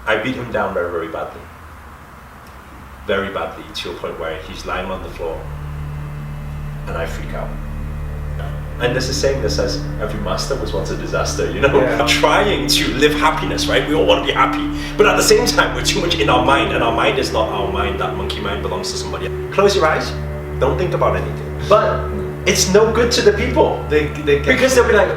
I beat him down very, very badly. Very badly, to a point where he's lying on the floor and I freak out. And there's a saying that says, every master was once a disaster, you know? Yeah. Trying to live happiness, right? We all want to be happy. But at the same time, we're too much in our mind, and our mind is not our mind. That monkey mind belongs to somebody else. Close your eyes, don't think about anything. But it's no good to the people. They because they'll be like,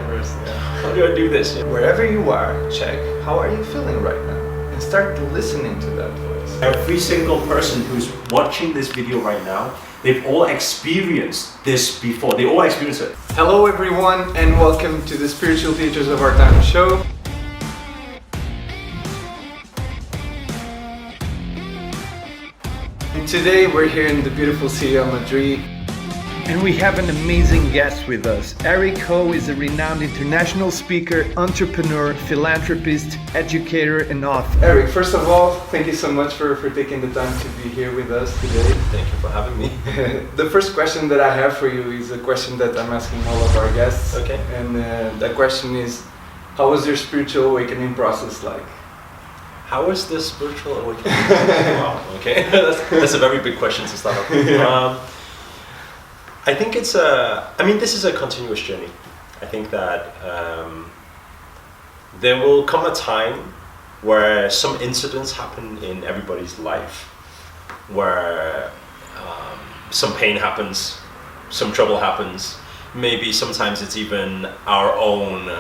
how do I do this? Wherever you are, check, how are you feeling right now? And start listening to that voice. Every single person who's watching this video right now, they've all experienced this before. They all experienced it. Hello everyone, and welcome to the Spiritual Teachers of Our Time show. And today we're here in the beautiful city of Madrid. And we have an amazing guest with us. Eric Ho is a renowned international speaker, entrepreneur, philanthropist, educator, and author. Eric, first of all, thank you so much for taking the time to be here with us today. Thank you for having me. The first question that I have for you is a question that I'm asking all of our guests. Okay. And that question is, how was your spiritual awakening process like? How was the spiritual awakening? Wow, okay. That's a very big question to start off with. Yeah. I think this is a continuous journey. I think that there will come a time where some incidents happen in everybody's life, where some pain happens, some trouble happens, maybe sometimes it's even our own,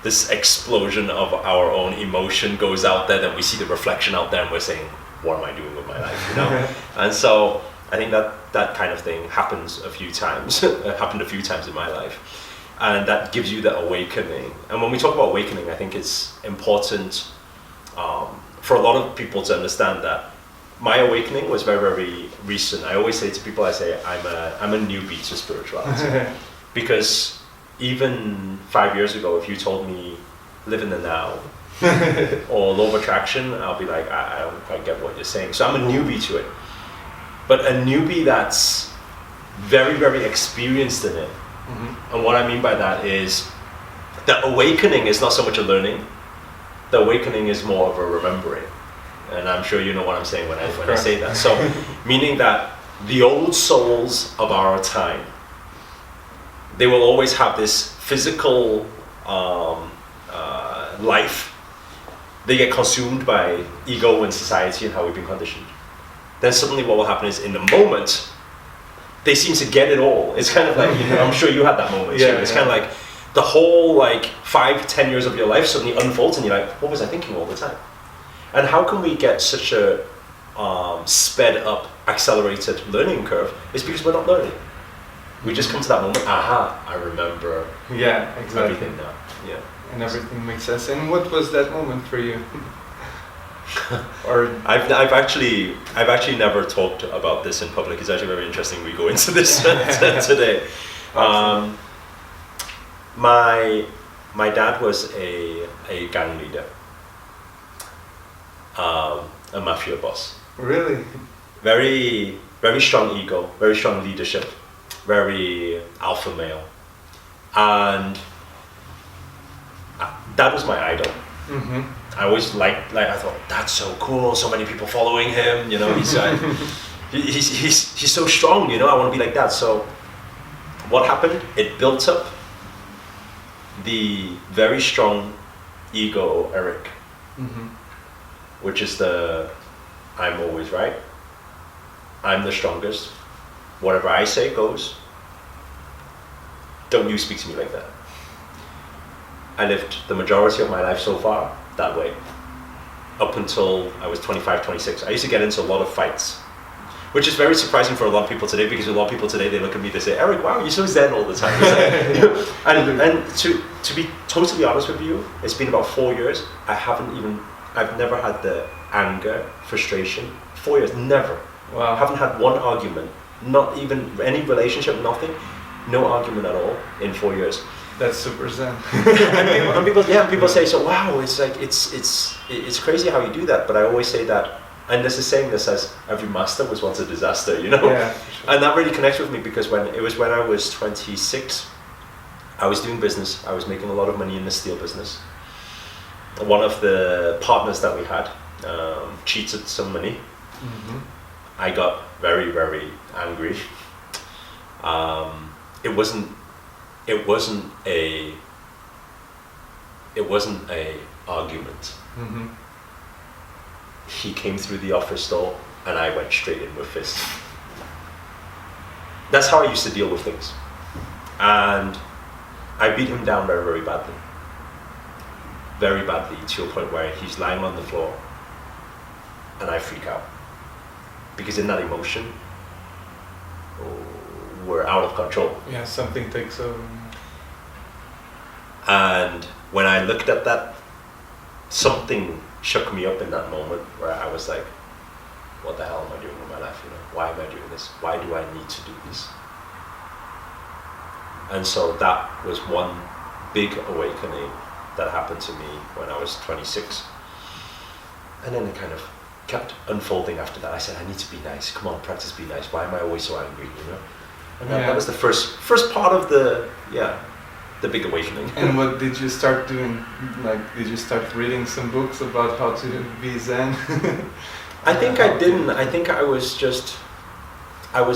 this explosion of our own emotion goes out there, then we see the reflection out there and we're saying, what am I doing with my life, you know? And so I think that kind of thing happens a few times. It happened a few times in my life, and that gives you the awakening. And when we talk about awakening, I think it's important for a lot of people to understand that my awakening was very, very recent. I always say to people, I'm a newbie to spirituality, because even 5 years ago, if you told me live in the now or law of attraction, I'll be like, I don't quite get what you're saying. So I'm a newbie to it. But a newbie that's very, very experienced in it. Mm-hmm. And what I mean by that is the awakening is not so much a learning. The awakening is more of a remembering. And I'm sure you know what I'm saying when I say that. So, meaning that the old souls of our time, they will always have this physical life. They get consumed by ego and society and how we've been conditioned. Then suddenly what will happen is in the moment, they seem to get it all. It's kind of like, you know, I'm sure you had that moment. Yeah, it's kind of like the whole 5-10 years of your life suddenly unfolds and you're like, what was I thinking all the time? And how can we get such a sped up, accelerated learning curve? It's because we're not learning. We just come to that moment, aha, I remember everything now. Yeah. And everything makes sense. And what was that moment for you? Or I've actually never talked about this in public. It's actually very interesting. We go into this today. My dad was a gang leader, a mafia boss. Really? Very, very strong ego, very strong leadership, very alpha male, and that was my idol. Mm-hmm. I always I thought, that's so cool, so many people following him, you know, he's so strong, you know, I want to be like that. So what happened? It built up the very strong ego Eric, mm-hmm. which is I'm always right, I'm the strongest, whatever I say goes, don't you speak to me like that. I lived the majority of my life so far that way, up until I was 25, 26. I used to get into a lot of fights, which is very surprising for a lot of people today, because a lot of people today, they look at me, they say, Eric, wow, you're so zen all the time. And to be totally honest with you, it's been about 4 years. I've never had the anger, frustration, 4 years, never. Wow. I haven't had one argument, not even any relationship, nothing, no argument at all in 4 years. That's super zen. and people say, so wow, it's like it's crazy how you do that. But I always say that, and there's a saying that says every master was once a disaster, you know. Yeah, sure. And that really connects with me, because when I was 26, I was doing business. I was making a lot of money in the steel business, one of the partners that we had cheated some money. I got very, very angry. It wasn't a argument. He came through the office door and I went straight in with fists. That's how I used to deal with things. And I beat him down very, very badly. Very badly, to a point where he's lying on the floor and I freak out. Because in that emotion, we're out of control. Yeah, something takes over. And when I looked at that, something shook me up in that moment where I was like, what the hell am I doing with my life? You know, why am I doing this? Why do I need to do this? And so that was one big awakening that happened to me when I was 26. And then it kind of kept unfolding after that. I said, I need to be nice. Come on, practice be nice. Why am I always so angry, you know? And that was the first part of the big awakening. And what did you start doing? Like, did you start reading some books about how to be Zen? I think I didn't. I think I was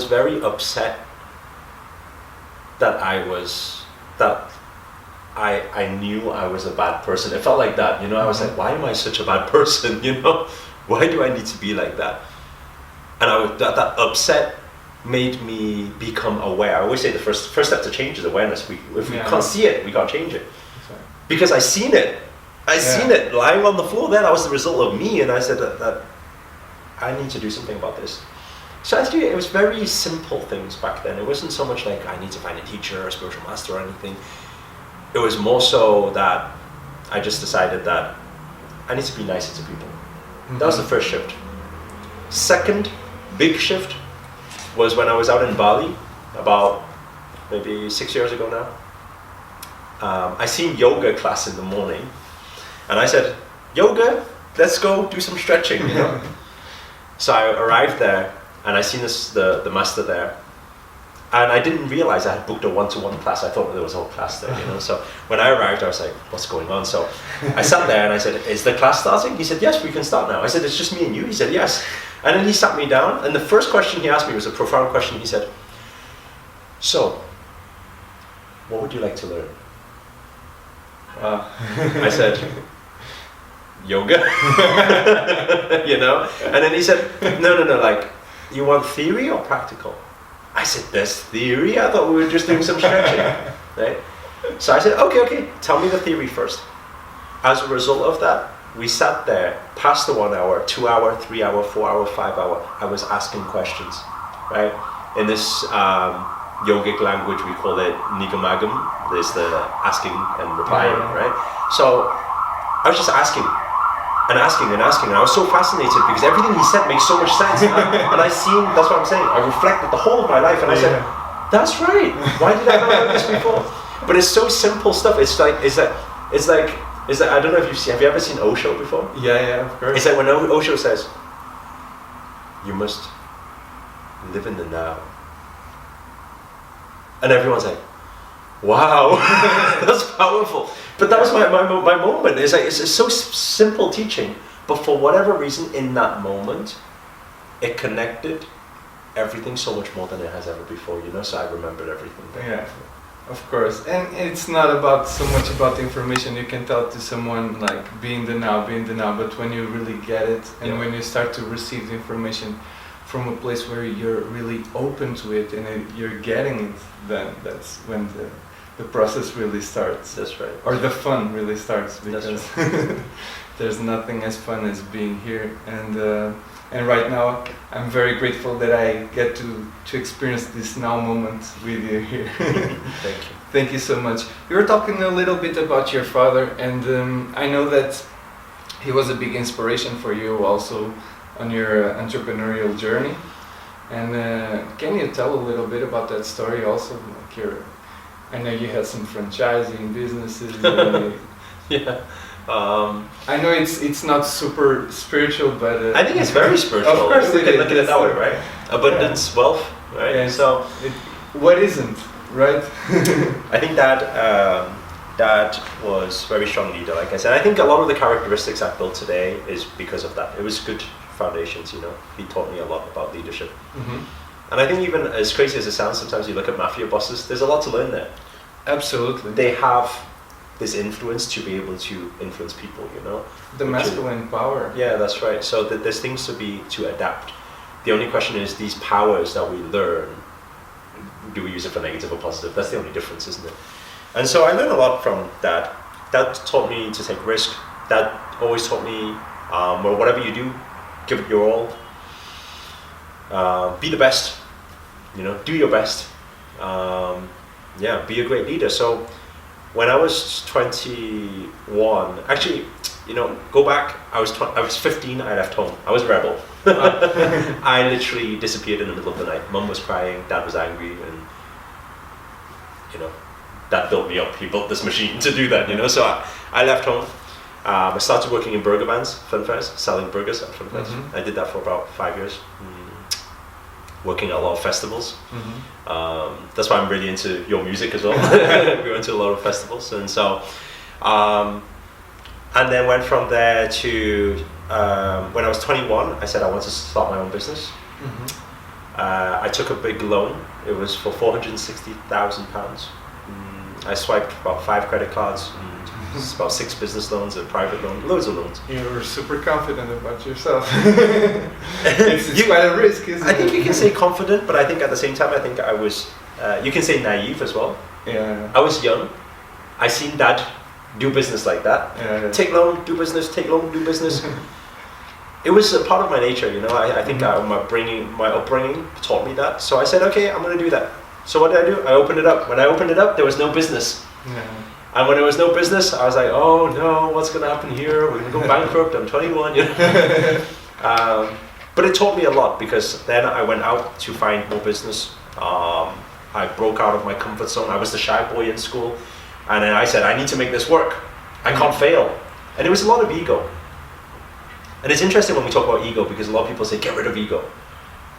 very upset that I knew I was a bad person. It felt like that, you know. I was like, why am I such a bad person, you know? Why do I need to be like that? And that upset made me become aware. I always say the first step to change is awareness. If we can't see it, we can't change it. Sorry. Because I seen it. Seen it lying on the floor there. That was the result of me, and I said that I need to do something about this. So actually, it was very simple things back then. It wasn't so much like I need to find a teacher or a spiritual master or anything. It was more so that I just decided that I need to be nicer to people. That was the first shift. Second big shift was when I was out in Bali, about maybe 6 years ago now. I seen yoga class in the morning, and I said, yoga, let's go do some stretching, you know? So I arrived there, and I seen the master there, and I didn't realize I had booked a one-to-one class. I thought there was a whole class there, you know? So when I arrived, I was like, what's going on? So I sat there and I said, is the class starting? He said, yes, we can start now. I said, it's just me and you? He said, yes. And then he sat me down, and the first question he asked me was a profound question. He said, so, what would you like to learn? I said, yoga, you know? And then he said, no, like, you want theory or practical? I said, there's theory? I thought we were just doing some stretching, right? So I said, okay, tell me the theory first. As a result of that, we sat there past the 1 hour, 2 hour, 3 hour, 4 hour, 5 hour. I was asking questions, right? In this yogic language, we call it nigamagam. There's the asking and replying, right? So I was just asking, and I was so fascinated because everything he said makes so much sense. And that's what I'm saying. I reflected the whole of my life, and I said, that's right. Why did I not know this before? But it's so simple stuff. It's like I don't know if have you ever seen Osho before? Yeah, of course. It's like when Osho says, you must live in the now. And everyone's like, wow, that's powerful. But that was my moment. It's like, it's so simple teaching, but for whatever reason, in that moment, it connected everything so much more than it has ever before, you know, so I remembered everything there. Yeah. Of course, and it's not about so much about the information you can tell to someone, like be in the now, but when you really get it, and when you start to receive the information from a place where you're really open to it and you're getting it, then that's when the process really starts. That's right. Or the fun really starts, because right. there's nothing as fun as being here. And right now, I'm very grateful that I get to experience this now moment with you here. Thank you. Thank you so much. You were talking a little bit about your father, and I know that he was a big inspiration for you also on your entrepreneurial journey. And can you tell a little bit about that story also? Like I know you had some franchising businesses. Yeah. I know it's not super spiritual, but I think it's very spiritual. Of course, we can look at it that way, right? Abundance, wealth, right? Yeah, so what isn't, right? I think that dad was very strong leader, like I said. I think a lot of the characteristics I've built today is because of that. It was good foundations, you know. He taught me a lot about leadership. And I think even as crazy as it sounds, sometimes you look at mafia bosses, there's a lot to learn there. Absolutely. They have this influence to be able to influence people, you know. The masculine power. Yeah, that's right. So there's things to adapt. The only question is these powers that we learn, do we use it for negative or positive? That's the only difference, isn't it? And so I learned a lot from Dad. Dad taught me to take risk. Dad always taught me, well, whatever you do, give it your all. Be the best, you know, do your best. Be a great leader. So when I was 21, actually, you know, go back, I was 15, I left home. I was a rebel. I literally disappeared in the middle of the night. Mum was crying, Dad was angry, and, you know, Dad built me up. He built this machine to do that, you know. So I left home. I started working in burger vans, fun fairs, selling burgers at fun fairs. I did that for about 5 years. Working at a lot of festivals. That's why I'm really into your music as well. We went to a lot of festivals, and so, and then went from there to when I was 21. I said I wanted to start my own business. I took a big loan. It was for £460,000. I swiped about 5 credit cards. About 6 business loans, a private loan, loads of loans. You're super confident about yourself. it's quite a risk, isn't it? I think you can say confident, but I think at the same time, I think I was, you can say naive as well. Yeah. I was young. I seen Dad do business like that. Yeah. Take loan, do business, take loan, do business. It was a part of my nature, you know. I think my upbringing taught me that. So I said, okay, I'm going to do that. So what did I do? I opened it up. When I opened it up, there was no business. Yeah. And when there was no business, I was like, oh no, what's going to happen here? We're going to go bankrupt. I'm 21, you know. But it taught me a lot, because then I went out to find more business. I broke out of my comfort zone. I was the shy boy in school. And then I said, I need to make this work. I can't fail. And it was a lot of ego. And it's interesting when we talk about ego, because a lot of people say, get rid of ego.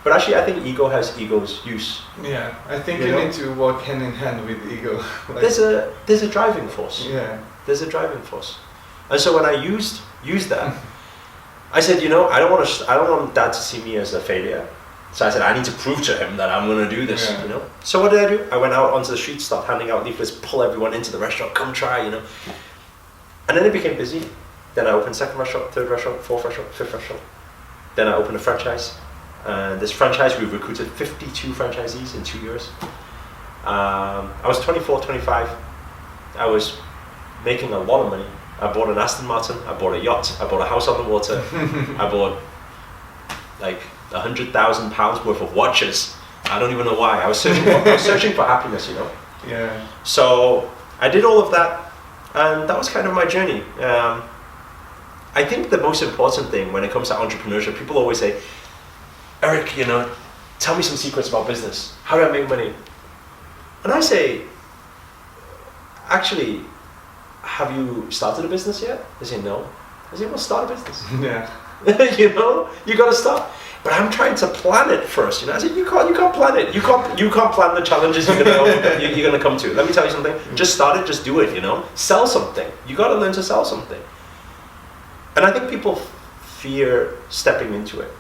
But actually, I think ego has ego's use. Yeah, I think you need to walk hand in hand with ego. Like, there's a driving force. Yeah. There's a driving force. And so when I used that, I said, you know, I don't want Dad to see me as a failure. So I said, I need to prove to him that I'm going to do this, you know. So what did I do? I went out onto the street, started handing out leaflets, pull everyone into the restaurant, come try, you know. And then it became busy. Then I opened second restaurant, third restaurant, fourth restaurant, fifth restaurant. Then I opened a franchise. And this franchise, we've recruited 52 franchisees in 2 years. I was 24, 25. I was making a lot of money. I bought an Aston Martin, I bought a yacht, I bought a house on the water, I bought like £100,000 worth of watches. I don't even know why. I was searching for happiness, you know. Yeah. So I did all of that, and that was kind of my journey. I think the most important thing when it comes to entrepreneurship, people always say, Eric, you know, tell me some secrets about business. How do I make money? And I say, actually, have you started a business yet? They say, no. I say, well, start a business. Yeah. You know, you got to start. But I'm trying to plan it first. You know, I said, you can't plan it. You can't plan the challenges you're gonna come to. Let me tell you something. Just start it. Just do it. You know, sell something. You got to learn to sell something. And I think people fear stepping into it.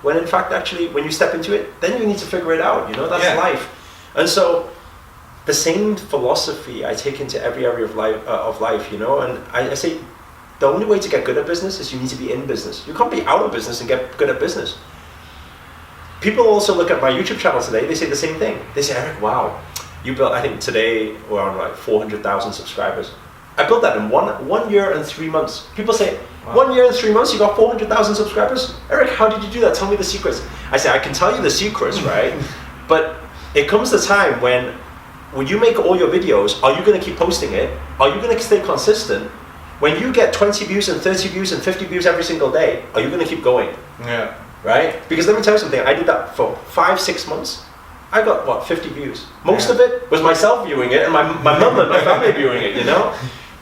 When in fact, actually, when you step into it, then you need to figure it out, you know, that's life. And so, the same philosophy I take into every area of life, you know, and I say, the only way to get good at business is you need to be in business. You can't be out of business and get good at business. People also look at my YouTube channel today, they say the same thing. They say, Eric, wow, you built, I think today we're on like 400,000 subscribers. I built that in one year and 3 months. People say, wow. 1 year and 3 months, you got 400,000 subscribers? Eric, how did you do that? Tell me the secrets. I say, I can tell you the secrets, right? But it comes the time when you make all your videos, are you going to keep posting it? Are you going to stay consistent? When you get 20 views and 30 views and 50 views every single day, are you going to keep going? Yeah. Right? Because let me tell you something, I did that for 5-6 months. I got, 50 views. Most of it was myself viewing it and my mum and my family viewing it, you know?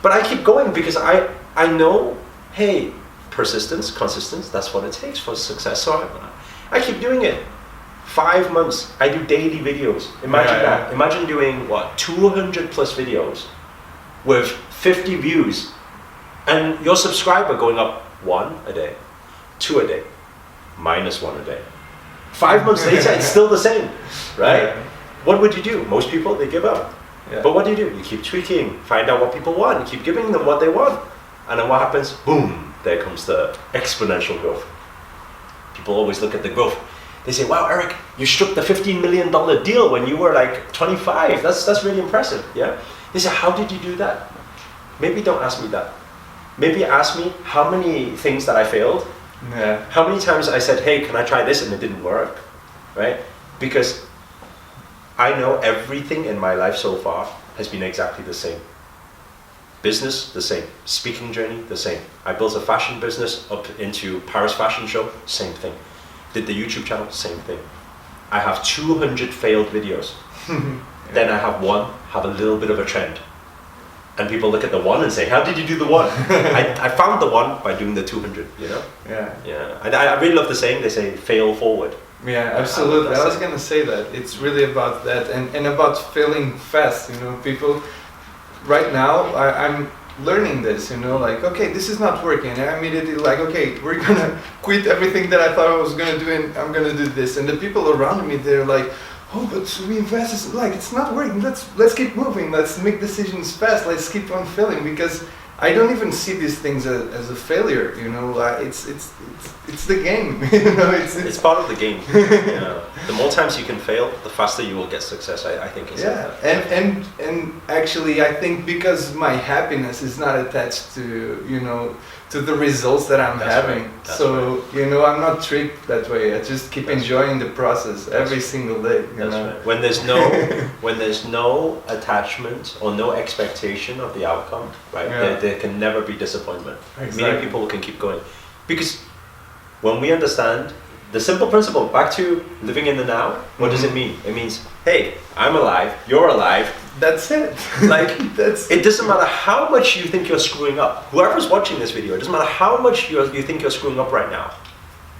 But I keep going because I know, hey, persistence, consistency, that's what it takes for success. So I keep doing it. 5 months, I do daily videos. Imagine that. Imagine doing, 200 plus videos with 50 views, and your subscriber going up 1 a day, 2 a day, -1 a day. 5 months later, it's still the same, right? Yeah. What would you do? Most people, they give up. Yeah. But what do? You keep tweaking, find out what people want, you keep giving them what they want. And then what happens? Boom, there comes the exponential growth. People always look at the growth. They say, wow, Eric, you struck the $15 million deal when you were like 25. That's really impressive, yeah? They say, how did you do that? Maybe don't ask me that. Maybe ask me how many things that I failed. Yeah. How many times I said, hey, can I try this? And it didn't work, right? Because I know everything in my life so far has been exactly the same. Business, the same. Speaking journey, the same. I built a fashion business up into Paris Fashion Show, same thing. Did the YouTube channel, same thing. I have 200 failed videos. Then I have one, have a little bit of a trend. And people look at the one and say, how did you do the one? I found the one by doing the 200, you know? Yeah. Yeah. I really love the saying, they say, fail forward. Yeah, absolutely. I was gonna say that. It's really about that and about failing fast, you know, people right now I'm learning this, you know, like, okay, this is not working. And I immediately like, okay, we're gonna quit everything that I thought I was gonna do and I'm gonna do this. And the people around me, they're like, oh, but we invest, like, it's not working. Let's keep moving. Let's make decisions fast. Let's keep on failing, because I don't even see these things as a failure, you know. It's the game, you know. It's part of the game. Yeah. The more times you can fail, the faster you will get success. I think. Yeah, and actually, I think because my happiness is not attached to, you know, to the results that I'm having. Right. So right. you know, I'm not tricked that way. I just keep enjoying the process every single day. You know? Right. When there's no attachment or no expectation of the outcome, right? Yeah. There can never be disappointment. Exactly. Many people can keep going, because when we understand the simple principle, back to living in the now, what does it mean? It means, hey, I'm alive, you're alive. That's it. Like, it doesn't matter how much you think you're screwing up. Whoever's watching this video, it doesn't matter how much you think you're screwing up right now.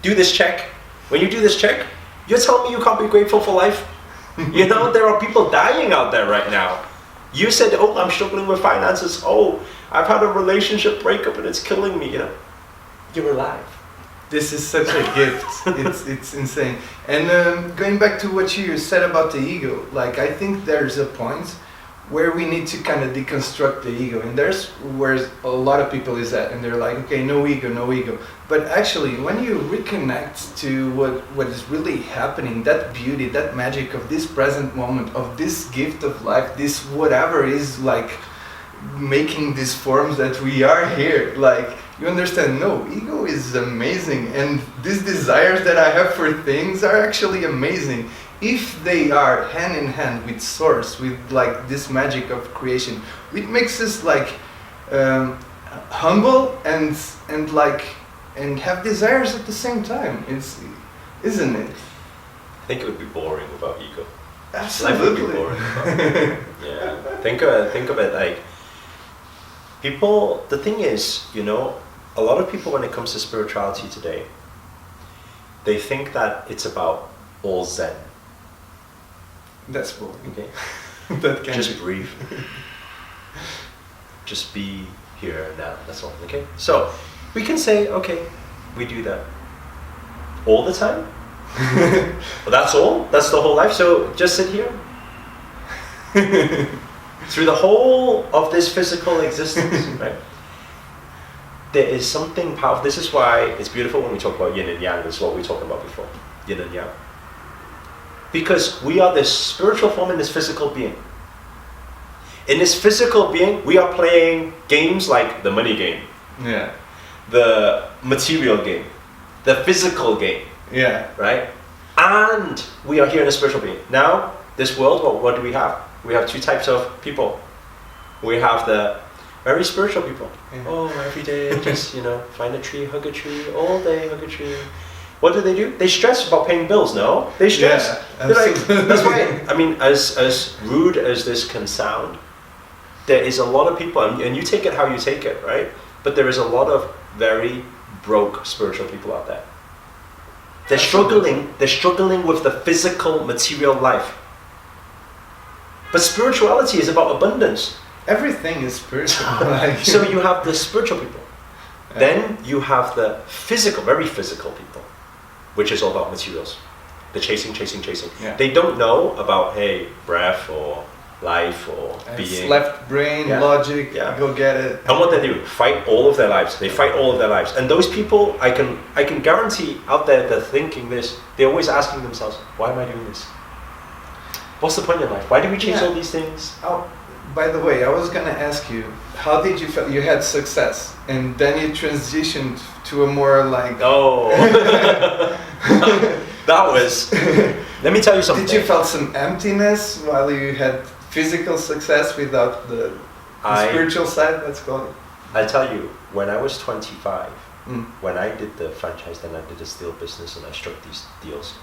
Do this check. When you do this check, you're telling me you can't be grateful for life? You know, there are people dying out there right now. You said, oh, I'm struggling with finances. Oh, I've had a relationship breakup and it's killing me. You know, you're alive. This is such a gift. It's insane. And going back to what you said about the ego, like, I think there's a point where we need to kind of deconstruct the ego, and there's where a lot of people is at, and they're like, okay, no ego, no ego. But actually, when you reconnect to what is really happening, that beauty, that magic of this present moment, of this gift of life, this whatever is like making these forms that we are here, like, you understand, no, ego is amazing, and these desires that I have for things are actually amazing if they are hand in hand with source, with like this magic of creation. It makes us like humble and have desires at the same time. Isn't it? I think it would be boring without ego. Absolutely. Life would be boring without ego. Yeah. Think of it like, people, the thing is, you know, a lot of people, when it comes to spirituality today, they think that it's about all Zen. That's boring. Okay. That can Just be. breathe. Just be here now. That's all. Okay. So we can say, okay, we do that all the time. Well, that's all. That's the whole life. So just sit here. Through the whole of this physical existence, right? There is something powerful. This is why it's beautiful when we talk about yin and yang. This is what we were talking about before. Yin and yang. Because we are this spiritual form in this physical being. In this physical being, we are playing games like the money game. Yeah. The material game. The physical game. Yeah. Right? And we are here in a spiritual being. Now, this world, what do we have? We have two types of people. We have the very spiritual people. Yeah. Oh, every day, just, you know, find a tree, hug a tree, all day, hug a tree. What do? They stress about paying bills, no? They stress. Yeah, They're like, that's why, I mean, as rude as this can sound, there is a lot of people, and you take it how you take it, right? But there is a lot of very broke spiritual people out there. They're struggling with the physical, material life. But spirituality is about abundance. everything is spiritual. Like, so you have the spiritual people. Then you have the physical, very physical people, which is all about materials. The chasing. Yeah. They don't know about, hey, breath or life or it's being. left brain, logic, go get it. And what they do, fight all of their lives. They fight all of their lives. And those people, I can guarantee out there, they're thinking this. They're always asking themselves, why am I doing this? What's the point in life? Why do we chase all these things? Oh, by the way, I was gonna ask you, how did you feel? You had success, and then you transitioned to a more like. Oh, that was. Let me tell you something. Did you feel some emptiness while you had physical success without the spiritual side? Let's call it. I'll tell you, when I was 25, when I did the franchise, then I did the steel business, and I struck these deals.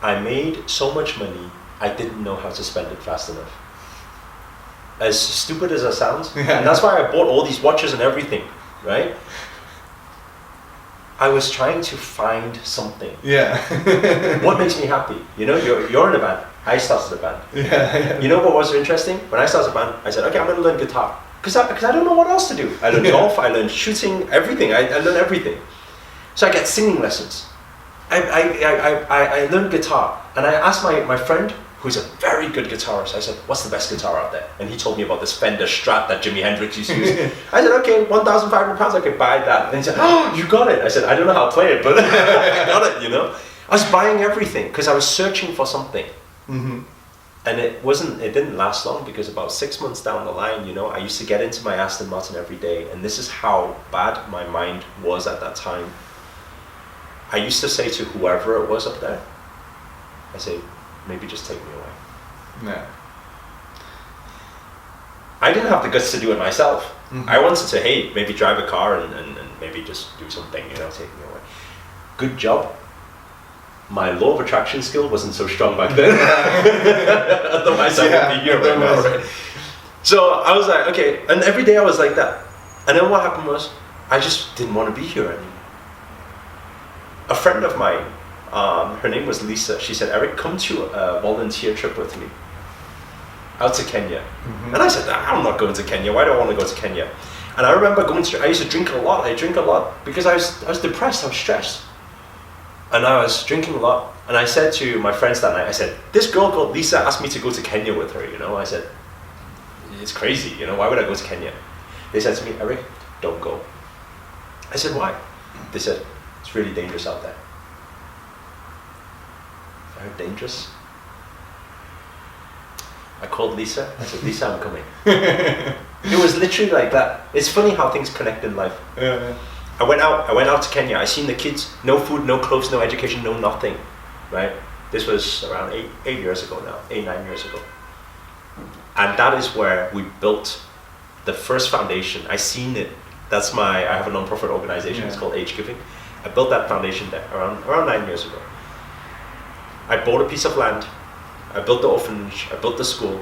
I made so much money, I didn't know how to spend it fast enough. As stupid as that sounds, and that's why I bought all these watches and everything, right? I was trying to find something. Yeah. What makes me happy? You know, you're in a band. I started a band. Yeah. You know what was interesting? When I started a band, I said, okay, I'm going to learn guitar. Because I don't know what else to do. I learned golf, I learned shooting, everything. I learned everything. So I get singing lessons. I learned guitar, and I asked my friend, who's a very good guitarist, I said, what's the best guitar out there? And he told me about this Fender Strat that Jimi Hendrix used to use. I said, okay, £1,500, I could buy that. And he said, oh, you got it. I said, I don't know how to play it, but I got it, you know. I was buying everything because I was searching for something. Mm-hmm. And it didn't last long, because about 6 months down the line, you know, I used to get into my Aston Martin every day, and this is how bad my mind was at that time. I used to say to whoever it was up there, I say, maybe just take me away. Yeah. I didn't have the guts to do it myself. Mm-hmm. I wanted to, hey, maybe drive a car and maybe just do something, you know, take me away. Good job. My law of attraction skill wasn't so strong back then. Otherwise I would be here right now, right? So I was like, okay, and every day I was like that. And then what happened was, I just didn't want to be here anymore. A friend of mine, her name was Lisa, she said, Eric, come to a volunteer trip with me out to Kenya. Mm-hmm. And I said, I'm not going to Kenya. Why do I want to go to Kenya? And I remember I used to drink a lot. I drink a lot because I was depressed, I was stressed. And I was drinking a lot. And I said to my friends that night, I said, this girl called Lisa asked me to go to Kenya with her, you know. I said, it's crazy, you know, why would I go to Kenya? They said to me, Eric, don't go. I said, why? They said, it's really dangerous out there. Very dangerous. I called Lisa. I said, Lisa, I'm coming. It was literally like that. It's funny how things connect in life. Yeah. I went out to Kenya. I seen the kids, no food, no clothes, no education, no nothing. Right? This was around 8 years ago now, 9 years ago. And that is where we built the first foundation. I seen it. I have a non-profit organization. It's called Age Giving. I built that foundation there around 9 years ago. I bought a piece of land. I built the orphanage. I built the school.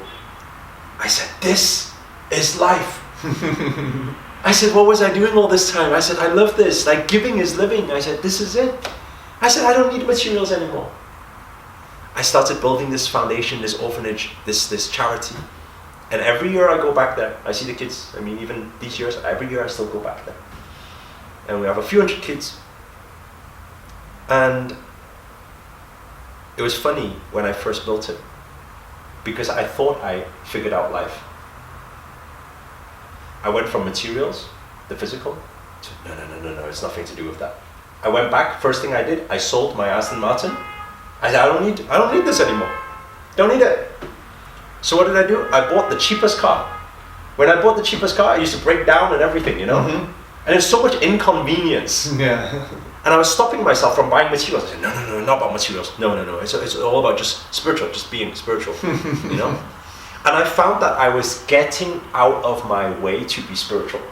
I said, this is life. I said, what was I doing all this time? I said, I love this. Like, giving is living. I said, this is it. I said, I don't need materials anymore. I started building this foundation, this orphanage, this charity. And every year I go back there. I see the kids. I mean, even these years, every year I still go back there. And we have a few hundred kids. And it was funny when I first built it, because I thought I figured out life. I went from materials, the physical, to no, it's nothing to do with that. I went back, first thing I did, I sold my Aston Martin. I said, I don't need this anymore. Don't need it. So what did I do? I bought the cheapest car. When I bought the cheapest car, I used to break down and everything, you know? Mm-hmm. And there's so much inconvenience. Yeah. And I was stopping myself from buying materials. I said, no, not about materials. No. It's all about just spiritual, just being spiritual, you know? And I found that I was getting out of my way to be spiritual.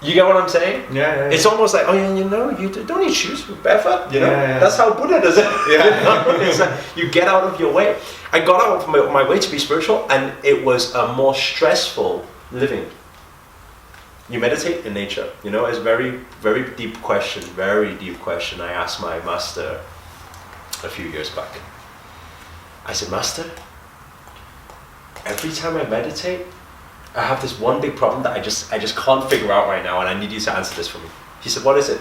You get what I'm saying? Yeah. It's almost like, oh yeah, you know, you don't need shoes, barefoot, you know? Yeah. That's how Buddha does it. Yeah. You know? It's like, you get out of your way. I got out of my way to be spiritual, and it was a more stressful living. You meditate in nature, you know, it's a very, very deep question I asked my master a few years back. I said, Master, every time I meditate, I have this one big problem that I just can't figure out right now, and I need you to answer this for me. He said, what is it?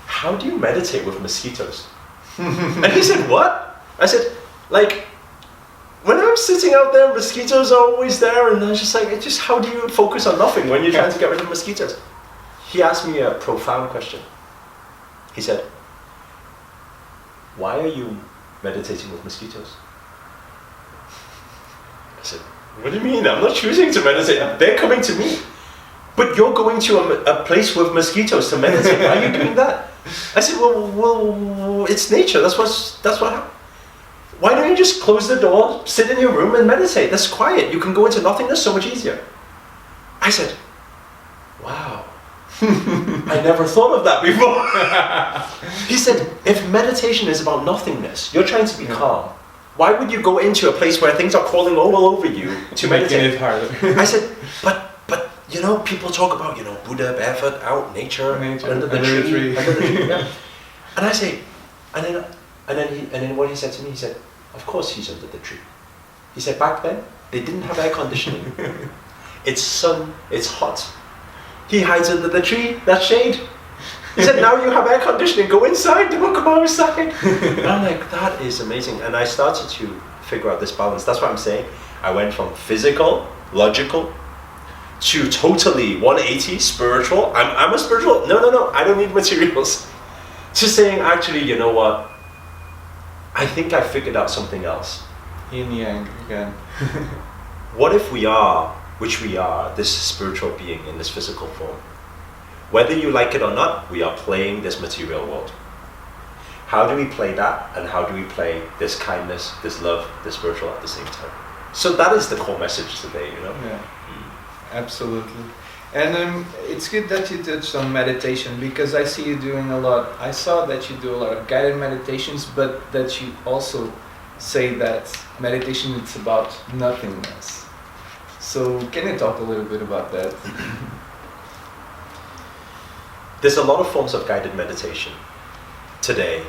How do you meditate with mosquitoes? And he said, what? I said, like, when I'm sitting out there, mosquitoes are always there, and I was just like, it's just, how do you focus on nothing when you're trying to get rid of mosquitoes? He asked me a profound question. He said, why are you meditating with mosquitoes? I said, what do you mean? I'm not choosing to meditate. They're coming to me. But you're going to a place with mosquitoes to meditate. Why are you doing that? I said, well, it's nature. That's what happens. Why don't you just close the door, sit in your room and meditate? That's quiet. You can go into nothingness so much easier. I said, wow. I never thought of that before. He said, if meditation is about nothingness, you're trying to be calm. Why would you go into a place where things are crawling all over you to meditate? Making it harder. I said, but you know, people talk about, you know, Buddha barefoot out, nature under the tree. Yeah. And I say, and then what he said to me, he said, of course he's under the tree. He said, back then they didn't have air conditioning. It's sun, it's hot. He hides under the tree, that's shade. He said, now you have air conditioning, go inside, don't go outside. And I'm like, that is amazing. And I started to figure out this balance. That's what I'm saying. I went from physical, logical, to totally 180 spiritual. I'm a spiritual. No, I don't need materials. To saying, actually, you know what? I think I figured out something else. Yin yang again. What if we are, which we are, this spiritual being in this physical form? Whether you like it or not, we are playing this material world. How do we play that? And how do we play this kindness, this love, this spiritual at the same time? So that is the core message today, you know? Yeah. Absolutely. And it's good that you touched on meditation, because I see you doing a lot. I saw that you do a lot of guided meditations, but that you also say that meditation is about nothingness. So can you talk a little bit about that? There's a lot of forms of guided meditation today.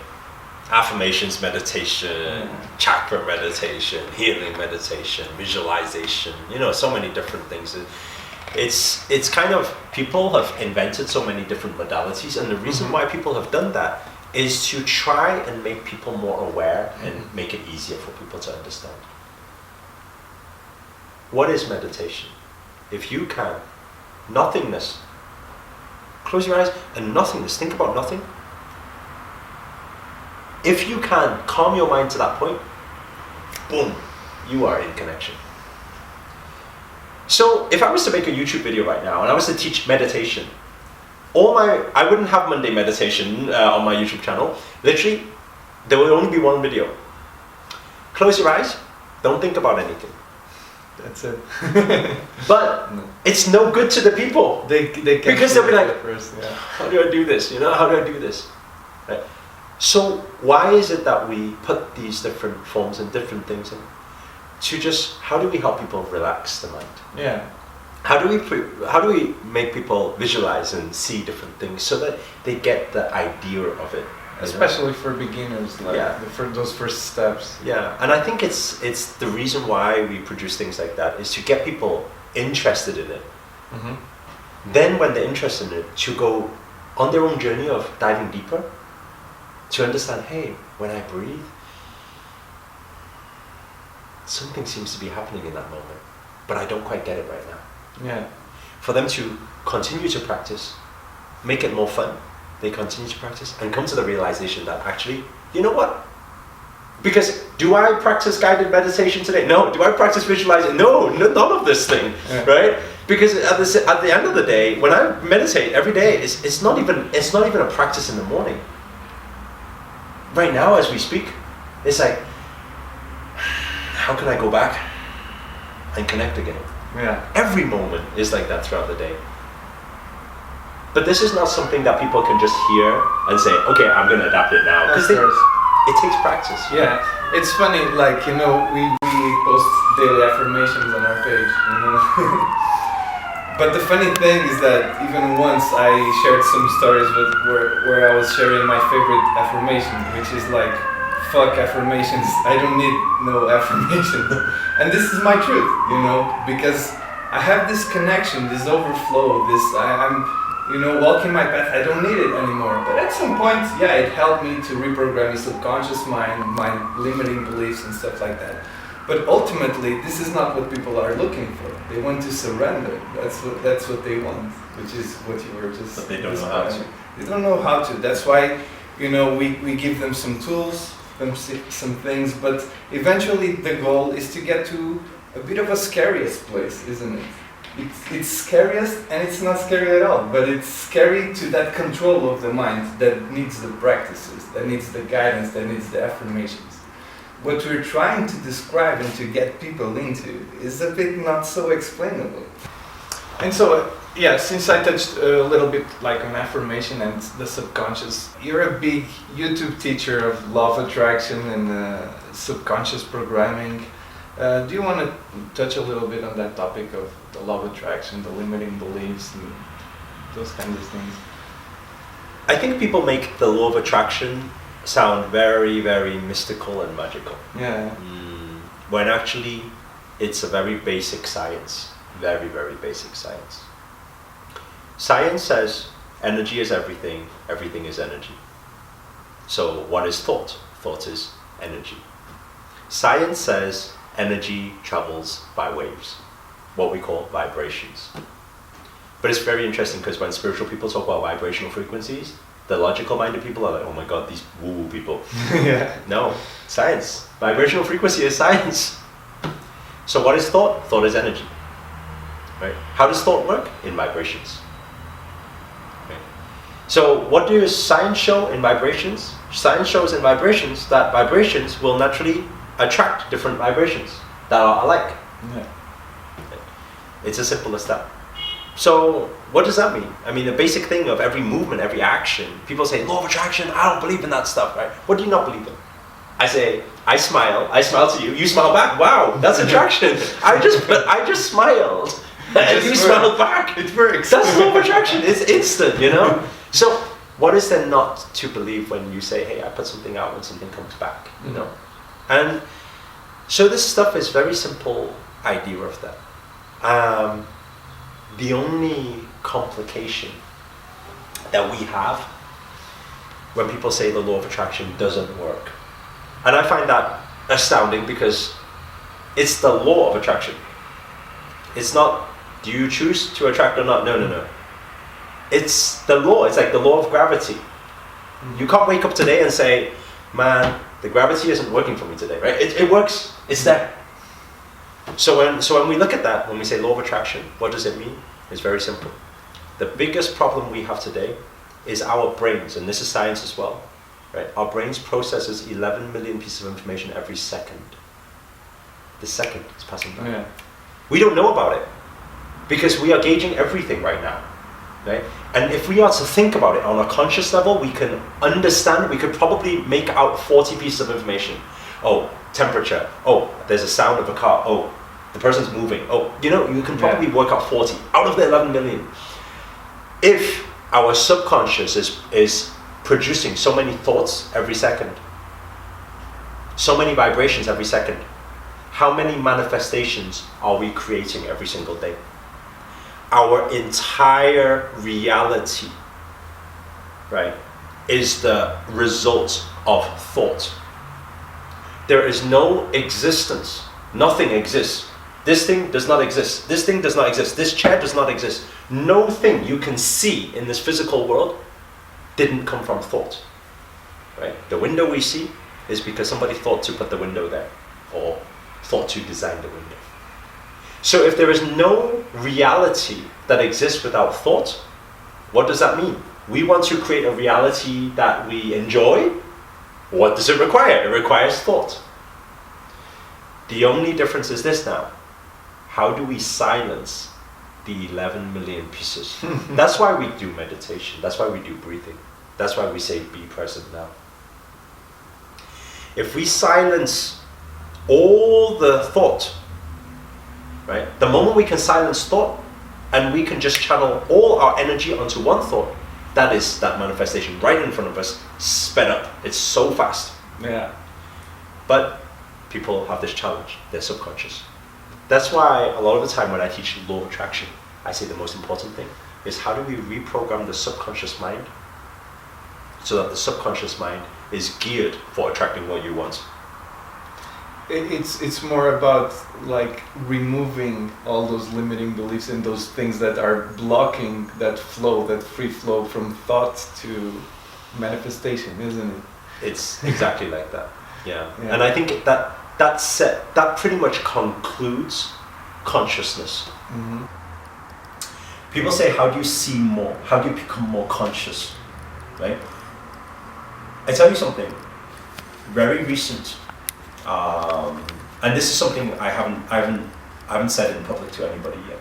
Affirmations meditation, chakra meditation, healing meditation, visualization, you know, so many different things. It's kind of, people have invented so many different modalities, and the reason why people have done that is to try and make people more aware and make it easier for people to understand. What is meditation? If you can, nothingness. Close your eyes and nothingness. Think about nothing. If you can calm your mind to that point, boom, you are in connection. So if I was to make a YouTube video right now and I was to teach meditation, I wouldn't have Monday meditation on my YouTube channel. Literally, there will only be one video. Close your eyes, don't think about anything. That's it. But it's no good to the people. They because they'll be like, first, how do I do this? You know, how do I do this? Right? So why is it that we put these different forms and different things in? To just, how do we help people relax the mind? Yeah. How do we make people visualize and see different things so that they get the idea of it? Especially for beginners, like for those first steps. Yeah, and I think it's the reason why we produce things like that is to get people interested in it. Mm-hmm. Then when they're interested in it, to go on their own journey of diving deeper, to understand, hey, when I breathe, something seems to be happening in that moment, but I don't quite get it right now. Yeah. For them to continue to practice, make it more fun, they continue to practice and come to the realization that actually, you know what? Because do I practice guided meditation today? No. Do I practice visualizing? No, none of this thing, right? Because at the end of the day, when I meditate every day, it's not even a practice in the morning. Right now, as we speak, it's like, how can I go back and connect again? Yeah. Every moment is like that throughout the day. But this is not something that people can just hear and say, okay, I'm going to adapt it now. Because it takes practice. Yeah. It's funny, like, you know, we post daily affirmations on our page, you know. But the funny thing is that even once I shared some stories where I was sharing my favorite affirmation, which is like, fuck affirmations. I don't need no affirmation. And this is my truth, you know, because I have this connection, this overflow, I'm walking my path. I don't need it anymore. But at some point, yeah, it helped me to reprogram the subconscious mind, my limiting beliefs and stuff like that. But ultimately, this is not what people are looking for. They want to surrender. That's what they want, which is what you were just. But they don't know how to. They don't know how to. That's why, we give them some tools, some things. But eventually, the goal is to get to a bit of a scariest place, isn't it? It's scariest, and it's not scary at all. But it's scary to that control of the mind that needs the practices, that needs the guidance, that needs the affirmations. What we're trying to describe and to get people into is a bit not so explainable. And so, since I touched a little bit like on affirmation and the subconscious, you're a big YouTube teacher of law of attraction and subconscious programming. Do you want to touch a little bit on that topic of the law of attraction, the limiting beliefs, and those kinds of things? I think people make the law of attraction sound very, very mystical and magical. Yeah. When actually, it's a very basic science. Very, very basic science. Science says energy is everything, everything is energy. So what is thought? Thought is energy. Science says energy travels by waves, what we call vibrations. But it's very interesting because when spiritual people talk about vibrational frequencies, the logical-minded people are like, oh my god, these woo-woo people. Yeah. No, science. Vibrational frequency is science. So what is thought? Thought is energy. Right? How does thought work? In vibrations. Right? So what does science show in vibrations? Science shows in vibrations that vibrations will naturally attract different vibrations that are alike. Yeah. It's as simple as that. So what does that mean? I mean, the basic thing of every movement, every action, people say, law of attraction, I don't believe in that stuff, right? What do you not believe in? I say, I smile to you, you smile back. Wow, that's attraction. I just smiled. And you smiled back. It works. That's law of attraction. It's instant, So what is there not to believe when you say, hey, I put something out and something comes back, And so this stuff is very simple idea of that. The only complication that we have when people say the law of attraction doesn't work, and I find that astounding because it's the law of attraction. It's not, do you choose to attract or not? No. It's the law. It's like the law of gravity. You can't wake up today and say, man, the gravity isn't working for me today, right? It works. It's there. So when we look at that, when we say law of attraction, what does it mean? It's very simple. The biggest problem we have today is our brains, and this is science as well, right? Our brains processes 11 million pieces of information every second. The second is passing by. Yeah. We don't know about it because we are gauging everything right now, right? And if we are to think about it on a conscious level, we can understand, we could probably make out 40 pieces of information. Oh, temperature. Oh, there's a sound of a car. Oh, the person's moving. Oh, you can probably work out 40 out of the 11 million. If our subconscious is producing so many thoughts every second, so many vibrations every second, how many manifestations are we creating every single day? Our entire reality, right, is the result of thought. There is no existence. Nothing exists. This thing does not exist. This thing does not exist. This chair does not exist. No thing you can see in this physical world didn't come from thought. Right? The window we see is because somebody thought to put the window there, or thought to design the window. So if there is no reality that exists without thought, what does that mean? We want to create a reality that we enjoy. What does it require? It requires thought. The only difference is this now. How do we silence the 11 million pieces? That's why we do meditation. That's why we do breathing. That's why we say be present now. If we silence all the thought, right? The moment we can silence thought and we can just channel all our energy onto one thought, that is that manifestation right in front of us, sped up. It's so fast. Yeah. But people have this challenge, their subconscious. That's why a lot of the time when I teach law of attraction, I say the most important thing is how do we reprogram the subconscious mind so that the subconscious mind is geared for attracting what you want. It's more about like removing all those limiting beliefs and those things that are blocking that flow, that free flow from thoughts to manifestation, isn't it? It's exactly like that. Yeah. And I think that pretty much concludes consciousness. Mm-hmm. People say, how do you see more? How do you become more conscious? Right? I tell you something very recent, and this is something I haven't said in public to anybody yet.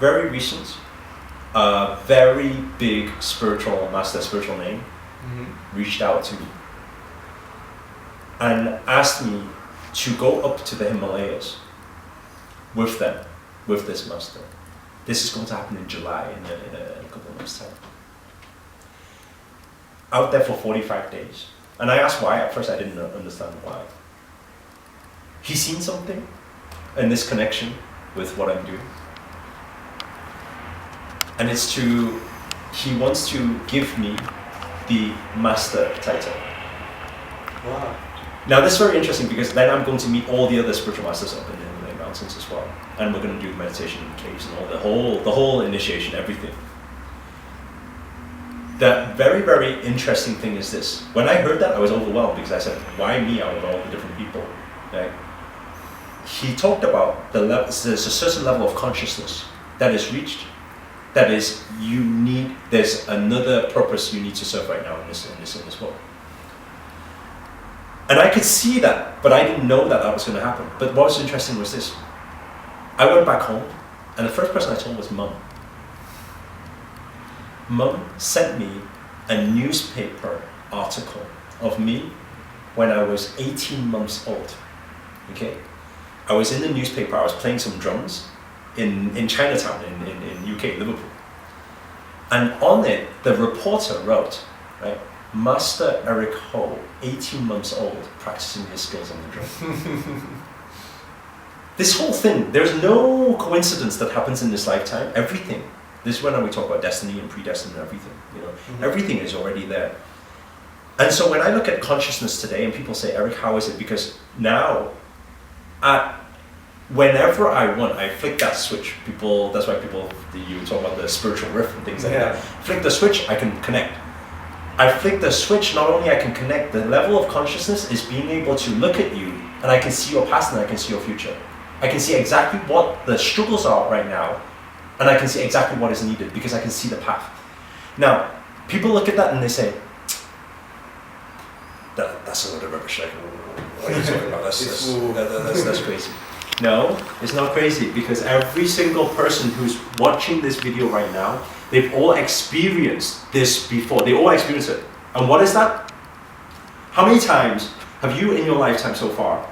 Very recent, a very big spiritual master, spiritual name, reached out to me and asked me to go up to the Himalayas with them, with this master. This is going to happen in July, in a couple of months' time. Out there for 45 days. And I asked why. At first I didn't understand why. He's seen something in this connection with what I'm doing. And he wants to give me the master title. Wow. Now this is very interesting because then I'm going to meet all the other spiritual masters up in the Himalayan mountains as well. And we're going to do meditation in caves and all the whole initiation, everything. The very, very interesting thing is this. When I heard that, I was overwhelmed because I said, why me out of all the different people? Right? He talked about there's a certain level of consciousness that is reached, that is, there's another purpose you need to serve right now in this world. And I could see that, but I didn't know that was going to happen. But what was interesting was this. I went back home, and the first person I told was Mum. Mum sent me a newspaper article of me when I was 18 months old. Okay? I was in the newspaper, I was playing some drums in Chinatown, in UK, Liverpool. And on it, the reporter wrote, right, Master Eric Ho, 18 months old, practicing his skills on the drum. This whole thing, there's no coincidence that happens in this lifetime. Everything. This is when we talk about destiny and predestined and everything. Everything is already there. And so when I look at consciousness today and people say, Eric, how is it? Because now, whenever I want, I flick that switch. That's why you talk about the spiritual rift and things like that. Flick the switch, I can connect. I flick the switch, not only I can connect, the level of consciousness is being able to look at you and I can see your past and I can see your future. I can see exactly what the struggles are right now and I can see exactly what is needed because I can see the path. Now, people look at that and they say, that's a lot of rubbish. What are you talking about? That's crazy. No, it's not crazy because every single person who's watching this video right now, they've all experienced this before. They all experienced it. And what is that? How many times have you in your lifetime so far,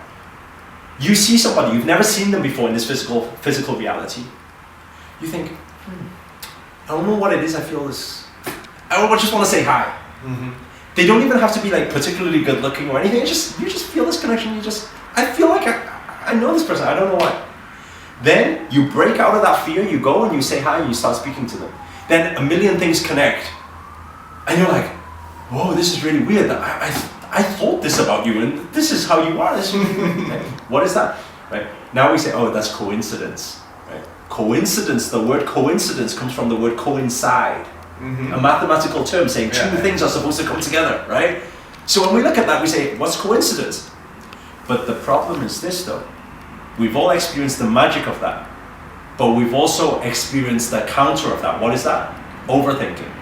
you see somebody, you've never seen them before in this physical reality. You think, I don't know what it is, I feel this, I just want to say hi. Mm-hmm. They don't even have to be like particularly good looking or anything, you just feel this connection, I feel like I know this person, I don't know why. Then you break out of that fear, you go and you say hi and you start speaking to them. Then a million things connect. And you're like, whoa, this is really weird. I thought this about you and this is how you are. What is that? Right? Now we say, oh, that's coincidence. Right? Coincidence, the word coincidence comes from the word coincide. Mm-hmm. A mathematical term saying two things are supposed to come together, right? So when we look at that, we say, what's coincidence? But the problem is this though. We've all experienced the magic of that. But we've also experienced the counter of that. What is that? Overthinking.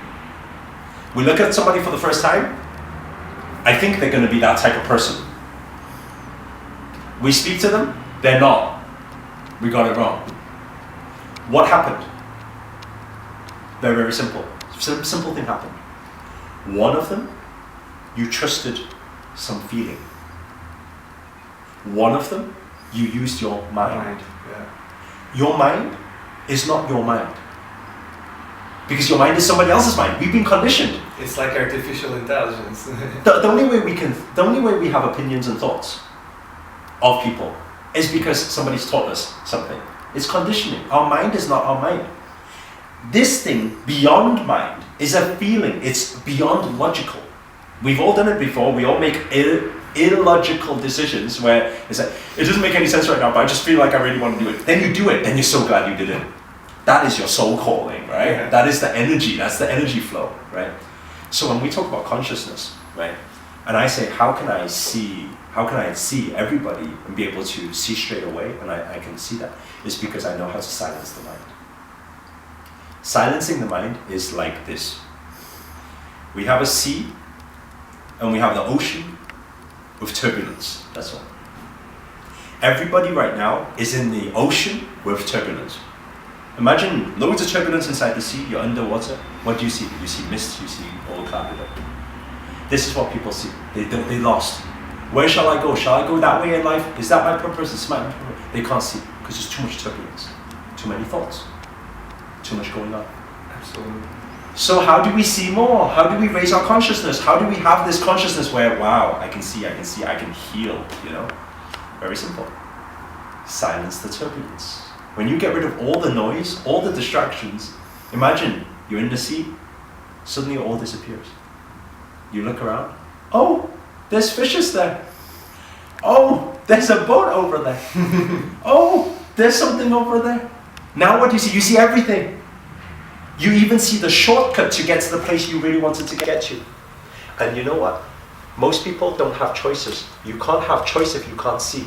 We look at somebody for the first time, I think they're going to be that type of person. We speak to them, they're not. We got it wrong. What happened? Very, very simple. Simple thing happened. One of them, you trusted some feeling. One of them, you used your mind. Yeah. Your mind is not your mind. because your mind is somebody else's mind. We've been conditioned. It's like artificial intelligence. The only way we have opinions and thoughts of people is because somebody's taught us something. It's conditioning. Our mind is not our mind. This thing beyond mind is a feeling. It's beyond logical. We've all done it before. We all make illogical decisions where it's like, it doesn't make any sense right now, but I just feel like I really want to do it. Then you do it, and you're so glad you did it. That is your soul calling, right? Yeah. That is the energy. That's the energy flow, right? So when we talk about consciousness, right, and I say, how can I see everybody and be able to see straight away, and I can see that, is because I know how to silence the mind. Silencing the mind is like this. We have a sea, and we have the ocean with turbulence, that's all. Everybody right now is in the ocean with turbulence. Imagine loads of turbulence inside the sea, you're underwater. What do you see? You see mist, you see all clouded up. This is what people see. They lost. Where shall I go? Shall I go that way in life? Is that my purpose? Is my purpose? They can't see because there's too much turbulence, too many thoughts, too much going on. Absolutely. So how do we see more? How do we raise our consciousness? How do we have this consciousness where, wow, I can see, I can heal, you know? Very simple. Silence the turbulence. When you get rid of all the noise, all the distractions, imagine you're in the sea, suddenly it all disappears. You look around, oh, there's fishes there. Oh, there's a boat over there. Oh, there's something over there. Now what do you see? You see everything. You even see the shortcut to get to the place you really wanted to get to. And you know what? Most people don't have choices. You can't have choice if you can't see.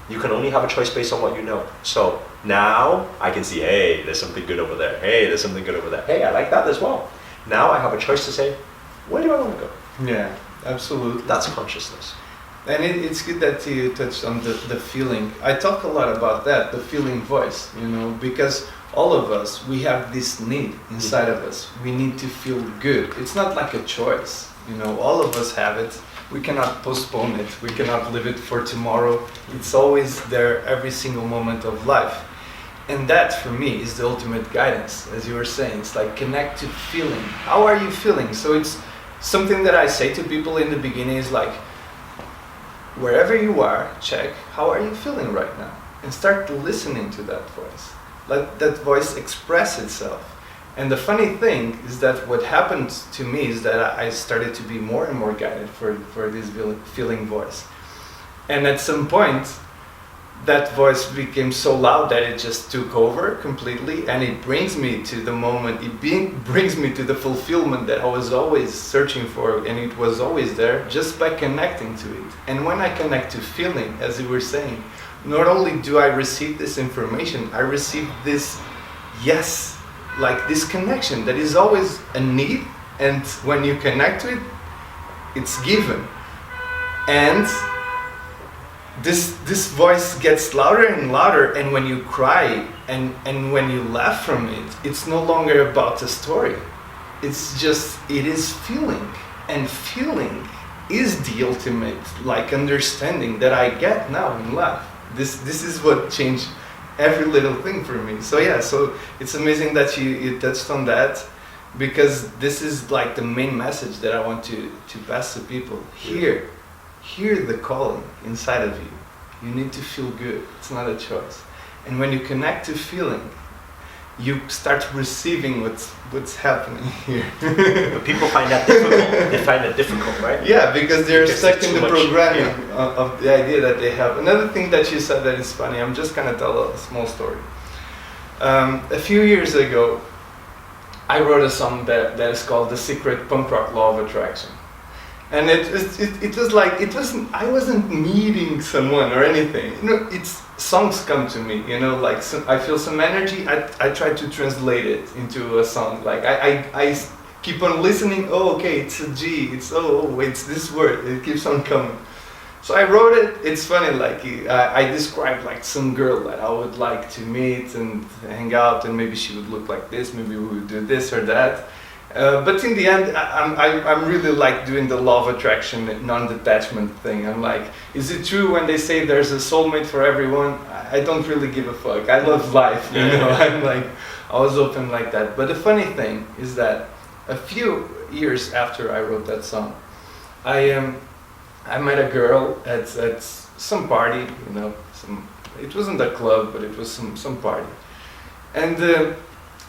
You can only have a choice based on what you know. So now I can see, hey, there's something good over there. Hey, there's something good over there. Hey, I like that as well. Now I have a choice to say, where do I want to go? Yeah, absolutely. That's consciousness. And it's good that you touched on the feeling. I talk a lot about that, the feeling voice, you know, because all of us, we have this need inside of us. We need to feel good. It's not like a choice, you know, all of us have it. We cannot postpone it. We cannot leave it for tomorrow. It's always there every single moment of life. And that, for me, is the ultimate guidance, as you were saying. It's like connect to feeling. How are you feeling? So it's something that I say to people in the beginning is like, wherever you are, check, how are you feeling right now? And start listening to that voice. Let that voice express itself. And the funny thing is that what happened to me is that I started to be more and more guided for this feeling voice. And at some point, that voice became so loud that it just took over completely, and it brings me to the moment, brings me to the fulfillment that I was always searching for, and it was always there just by connecting to it. And when I connect to feeling, as you were saying, not only do I receive this information, I receive this yes, like this connection that is always a need, and when you connect to it, it's given. And this voice gets louder and louder, and when you cry and when you laugh from it, it's no longer about the story. It's just, it is feeling, and feeling is the ultimate like understanding that I get now in life. This is what changed every little thing for me. So yeah, so it's amazing that you touched on that, because this is like the main message that I want to pass to people. Hear the calling inside of you. You need to feel good. It's not a choice. And when you connect to feeling, you start receiving what's happening here. But people find that difficult. They find it difficult, right? Yeah, because they're stuck in the programming yeah. of the idea that they have. Another thing that you said that is funny, I'm just gonna tell a small story. A few years ago, I wrote a song that is called The Secret Punk Rock Law of Attraction. And it was like, I wasn't meeting someone or anything. You know, songs come to me, you know, like I feel some energy, I try to translate it into a song. Like I keep on listening, oh, okay, it's a G, it's this word, it keeps on coming. So I wrote it. It's funny, like I described like some girl that I would like to meet and hang out, and maybe she would look like this, maybe we would do this or that. But in the end, I'm really like doing the law of attraction, non-detachment thing. I'm like, is it true when they say there's a soulmate for everyone? I don't really give a fuck. I love life, you know. I'm like, I was open like that. But the funny thing is that a few years after I wrote that song, I met a girl at some party, you know, it wasn't a club, but it was some party. And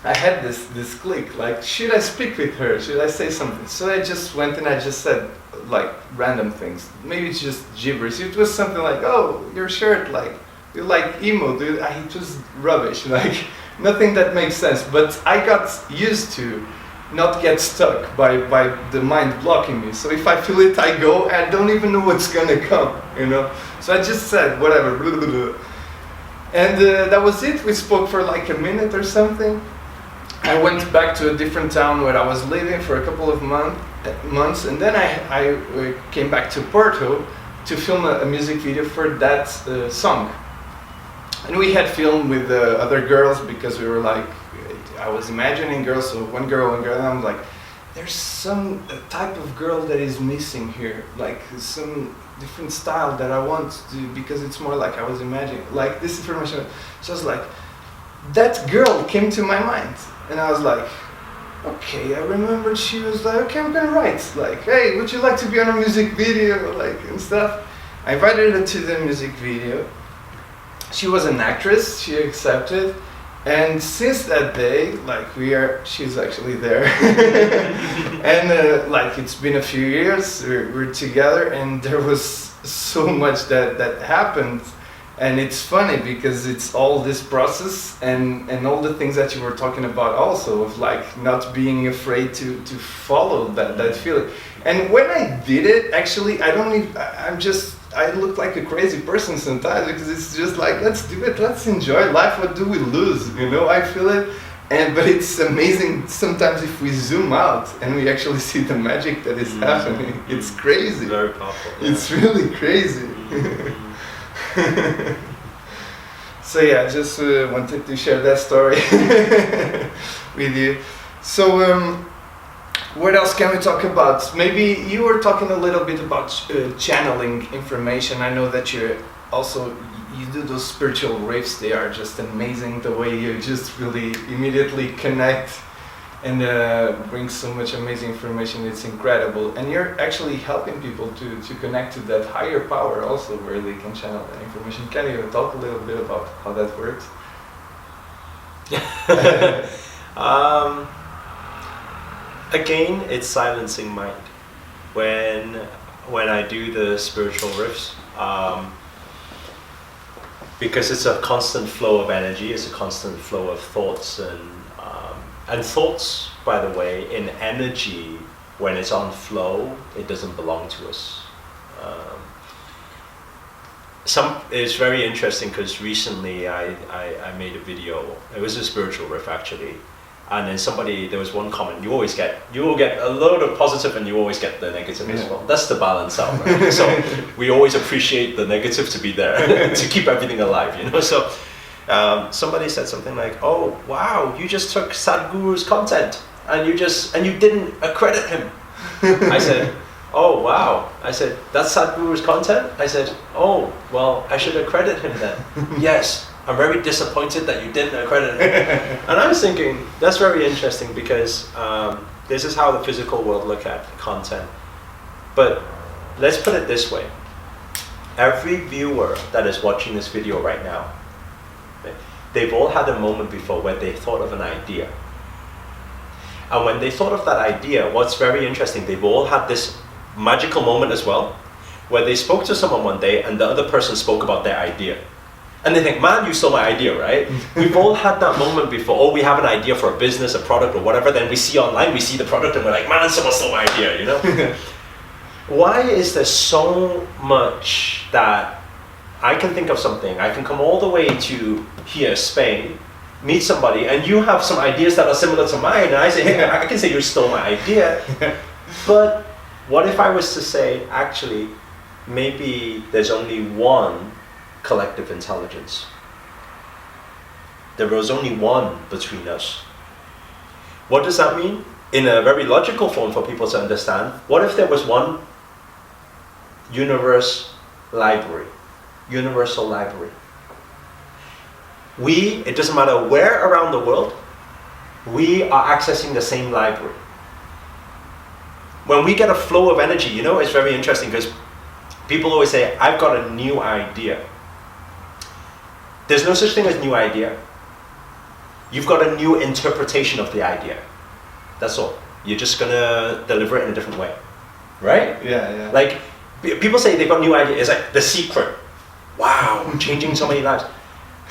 I had this click, like, should I speak with her? Should I say something? So I just went and I just said, like, random things. Maybe it's just gibberish. It was something like, oh, your shirt, like, you like emo, dude. It was rubbish, like, nothing that makes sense. But I got used to not get stuck by the mind blocking me. So if I feel it, I go, and I don't even know what's gonna come, you know? So I just said, whatever, blah, blah, blah. And that was it. We spoke for like a minute or something. I went back to a different town where I was living for a couple of months, and then I came back to Porto to film a music video for that song. And we had filmed with other girls because we were like, I was imagining girls, so one girl, and I'm like, there's some type of girl that is missing here, like some different style that I want to do, because it's more like I was imagining, like this information. So I was like, that girl came to my mind, and I was like, okay, I remembered she was like, okay, I'm gonna write, like, hey, would you like to be on a music video, like, and stuff. I invited her to the music video. She was an actress, she accepted. And since that day, like, she's actually there. And like, it's been a few years, we're together, and there was so much that happened. And it's funny because it's all this process and all the things that you were talking about also, of like not being afraid to follow that feeling. And when I did it, actually, I look like a crazy person sometimes, because it's just like, let's do it, let's enjoy life, what do we lose, you know? I feel it, but it's amazing sometimes if we zoom out and we actually see the magic that is happening. It's crazy. Very powerful. Yeah. It's really crazy. So yeah, I just wanted to share that story with you. So what else can we talk about? Maybe you were talking a little bit about channeling information. I know that you do those spiritual riffs. They are just amazing, the way you just really immediately connect and bring so much amazing information. It's incredible. And you're actually helping people to connect to that higher power also, where they can channel that information. Can you talk a little bit about how that works? Again, it's silencing mind. When I do the spiritual riffs, because it's a constant flow of energy, it's a constant flow of thoughts, and thoughts, by the way, in energy, when it's on flow, it doesn't belong to us. It's very interesting because recently I made a video. It was a spiritual riff actually. And then there was one comment, you will get a load of positive and you always get the negative as well. That's the balance out, right? So we always appreciate the negative to be there, to keep everything alive, you know? So somebody said something like, oh, wow, you just took Sadhguru's content and you didn't accredit him. I said, oh, wow. I said, that's Sadhguru's content? I said, oh, well, I should accredit him then. Yes. I'm very disappointed that you didn't accredit him. And I was thinking, that's very interesting because this is how the physical world look at content. But let's put it this way. Every viewer that is watching this video right now, they've all had a moment before where they thought of an idea. And when they thought of that idea, what's very interesting, they've all had this magical moment as well, where they spoke to someone one day and the other person spoke about their idea. And they think, man, you stole my idea, right? We've all had that moment before. Oh, we have an idea for a business, a product, or whatever. Then we see online, we see the product, and we're like, man, someone stole my idea, you know? Why is there so much that I can think of something, I can come all the way to here, Spain, meet somebody, and you have some ideas that are similar to mine, and I say, hey, I can say you stole my idea. But what if I was to say, actually, maybe there's only one collective intelligence. There was only one between us. What does that mean? In a very logical form for people to understand, what if there was one universal library? It doesn't matter where around the world, we are accessing the same library. When we get a flow of energy, you know, it's very interesting because people always say, I've got a new idea. There's no such thing as new idea. You've got a new interpretation of the idea. That's all. You're just gonna deliver it in a different way. Right? Yeah. Like, people say they've got new ideas. It's like The Secret. Wow, changing so many lives.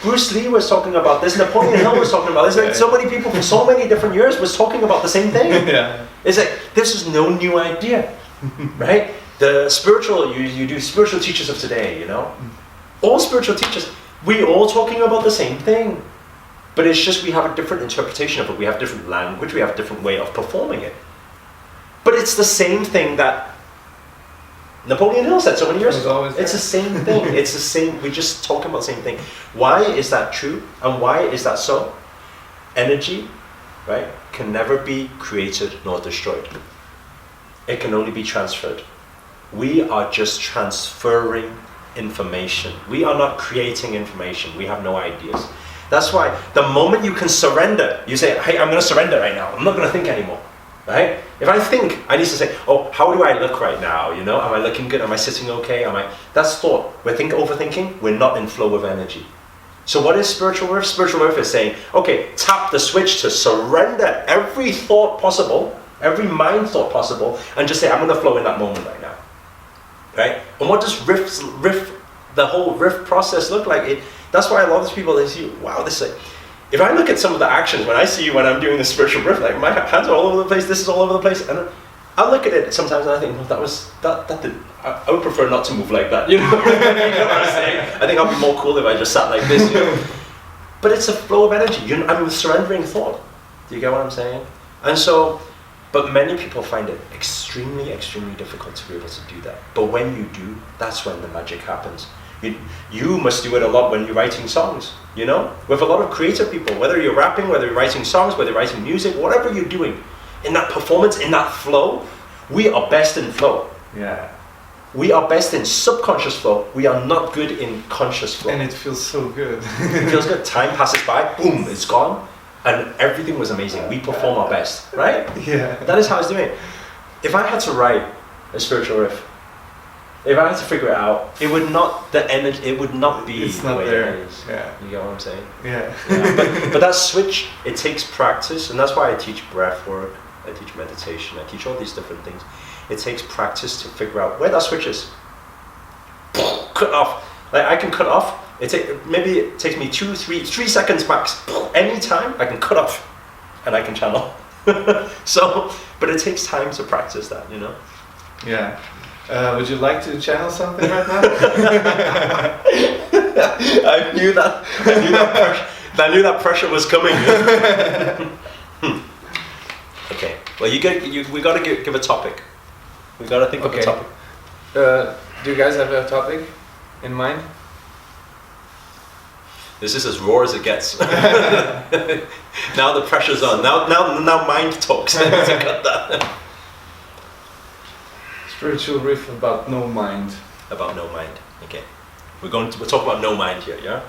Bruce Lee was talking about this. Napoleon Hill was talking about this. Like, so many people for so many different years was talking about the same thing. Yeah. It's like, this is no new idea. Right? The spiritual, you do spiritual teachers of today, you know? All spiritual teachers, we all talking about the same thing. But it's just we have a different interpretation of it. We have different language. We have a different way of performing it. But it's the same thing that Napoleon Hill said so many years ago. It's the same thing. It's the same. We're just talking about the same thing. Why is that true? And why is that so? Energy, right, can never be created nor destroyed. It can only be transferred. We are just transferring information. We are not creating information. We have no ideas. That's why the moment you can surrender, you say, hey, I'm going to surrender right now. I'm not going to think anymore. Right? If I think, I need to say, oh, how do I look right now? You know, am I looking good? Am I sitting okay? That's thought. We're overthinking. We're not in flow of energy. So what is spiritual worth? Spiritual worth is saying, okay, tap the switch to surrender every thought possible, every mind thought possible, and just say, I'm going to flow in that moment right now. Right? And what does the whole riff process look like? That's why a lot of people, they see, wow, this is like, if I look at some of the actions, when I'm doing the spiritual riff, like my hands are all over the place, this is all over the place, and I look at it sometimes and I think, well, I would prefer not to move like that, you know? You know what I'm saying? I think I'd be more cool if I just sat like this, you know? But it's a flow of energy. I'm surrendering thought. Do you get what I'm saying? And so, but many people find it extremely, extremely difficult to be able to do that. But when you do, that's when the magic happens. You must do it a lot when you're writing songs, you know? With a lot of creative people, whether you're rapping, whether you're writing songs, whether you're writing music, whatever you're doing, in that performance, in that flow, we are best in flow. Yeah. We are best in subconscious flow. We are not good in conscious flow. And it feels so good. It feels good. Time passes by, boom, it's gone. And everything was amazing. We perform our best, right? Yeah. That is how it's doing. If I had to write a spiritual riff, if I had to figure it out, it would not be it's the not way there. it is. Yeah. You get what I'm saying? Yeah. But that switch, it takes practice, and that's why I teach breath work, I teach meditation, I teach all these different things. It takes practice to figure out where that switch is. Cut off. Like I can cut off. Maybe it takes me 3 seconds max. Anytime I can cut off, and I can channel. So, but it takes time to practice that, you know. Yeah. Would you like to channel something right now? I knew that pressure was coming. Okay. Well, we got to give a topic. We got to think of a topic. Do you guys have a topic in mind? This is as raw as it gets. Now the pressure's on. Now mind talks. To cut that. Spiritual riff about no mind. About no mind. Okay. We're talking about no mind here, yeah?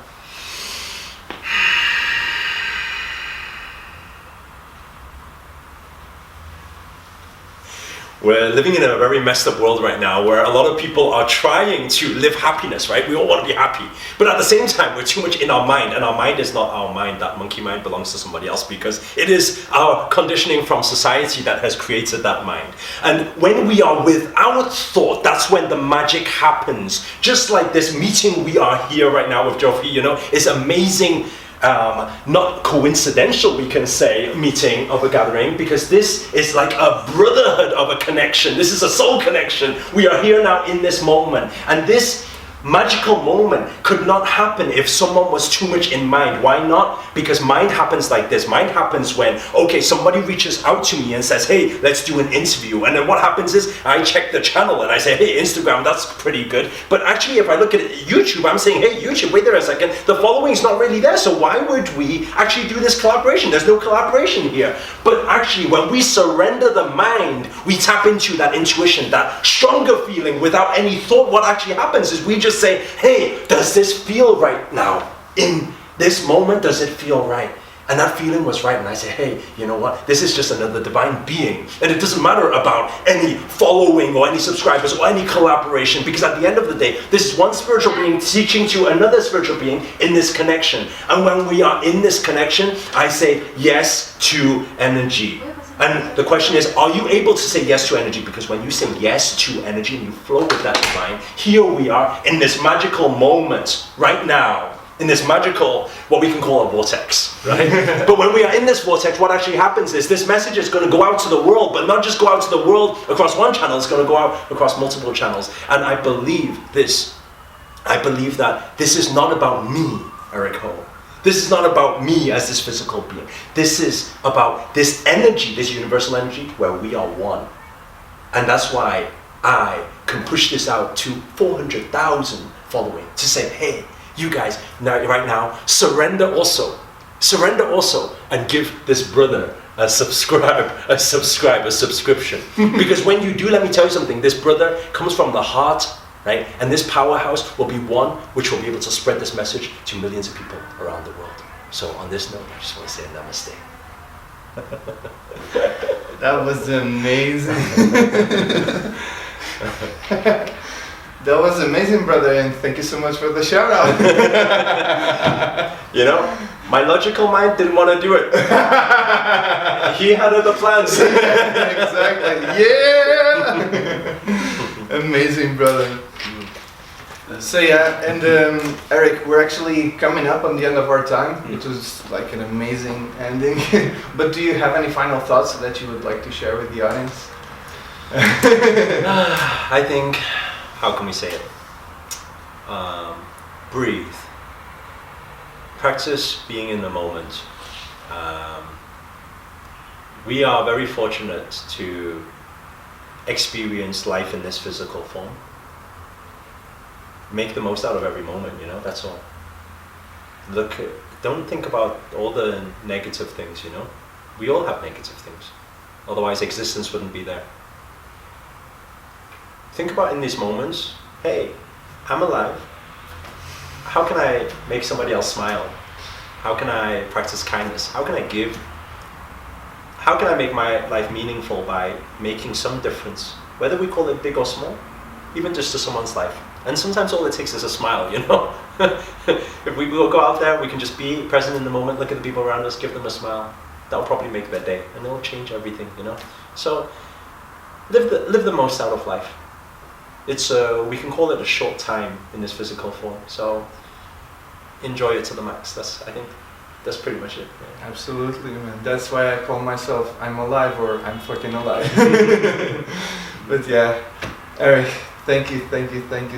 We're living in a very messed up world right now where a lot of people are trying to live happiness, right? We all want to be happy. But at the same time, we're too much in our mind, and our mind is not our mind. That monkey mind belongs to somebody else because it is our conditioning from society that has created that mind. And when we are without thought, that's when the magic happens. Just like this meeting we are here right now with Jofi, you know, is amazing. Not coincidental, we can say, meeting of a gathering, because this is like a brotherhood of a connection. This is a soul connection. We are here now in this moment, and this magical moment could not happen if someone was too much in mind. Why not? Because mind happens like this. Mind happens when, okay, somebody reaches out to me and says, hey, let's do an interview. And then what happens is I check the channel and I say, hey, Instagram, that's pretty good. But actually, if I look at YouTube, I'm saying, hey, YouTube, wait there a second. The following is not really there. So why would we actually do this collaboration? There's no collaboration here. But actually, when we surrender the mind, we tap into that intuition, that stronger feeling without any thought. What actually happens is we just say, hey, does this feel right now? In this moment, does it feel right? And that feeling was right, and I said, hey, you know what? This is just another divine being. And it doesn't matter about any following or any subscribers or any collaboration, because at the end of the day, this is one spiritual being teaching to another spiritual being in this connection. And when we are in this connection, I say yes to energy. And the question is, are you able to say yes to energy? Because when you say yes to energy and you flow with that divine, here we are in this magical moment right now. In this magical, what we can call a vortex, right? But when we are in this vortex, what actually happens is this message is going to go out to the world, but not just go out to the world across one channel, it's going to go out across multiple channels. And I believe this. I believe that this is not about me, Eric Ho. This is not about me as this physical being. This is about this energy, this universal energy, where we are one. And that's why I can push this out to 400,000 following to say, hey, you guys, now, right now, surrender also, and give this brother a subscription. Because when you do, let me tell you something, this brother comes from the heart, right? And this powerhouse will be one which will be able to spread this message to millions of people around the world. So on this note, I just want to say namaste. That was amazing. That was amazing, brother, and thank you so much for the shout out. You know, my logical mind didn't want to do it. He had other plans. Exactly. Yeah. Amazing, brother. So yeah, and Eric, we're actually coming up on the end of our time, which was like an amazing ending. But do you have any final thoughts that you would like to share with the audience? I think, how can we say it? Breathe. Practice being in the moment. We are very fortunate to experience life in this physical form. Make the most out of every moment, you know, that's all. Don't think about all the negative things, you know. We all have negative things. Otherwise existence wouldn't be there. Think about in these moments, hey, I'm alive. How can I make somebody else smile? How can I practice kindness? How can I give? How can I make my life meaningful by making some difference? Whether we call it big or small, even just to someone's life. And sometimes all it takes is a smile, you know? If we go out there, we can just be present in the moment, look at the people around us, give them a smile. That'll probably make their day, and it'll change everything, you know? So, live the most out of life. It's we can call it a short time in this physical form. So, enjoy it to the max. I think that's pretty much it. Yeah. Absolutely, man. That's why I call myself I'm alive, or I'm fucking alive. But yeah, Eric, thank you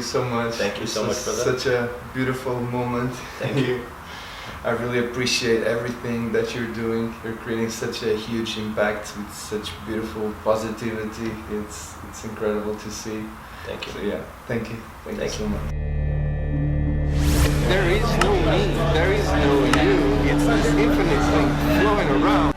so much. Thank you so much for that. Such a beautiful moment. Thank you. I really appreciate everything that you're doing. You're creating such a huge impact with such beautiful positivity. It's incredible to see. Thank you. So yeah, thank you so much. There is no me, there is no you. It's this infinite thing flowing around.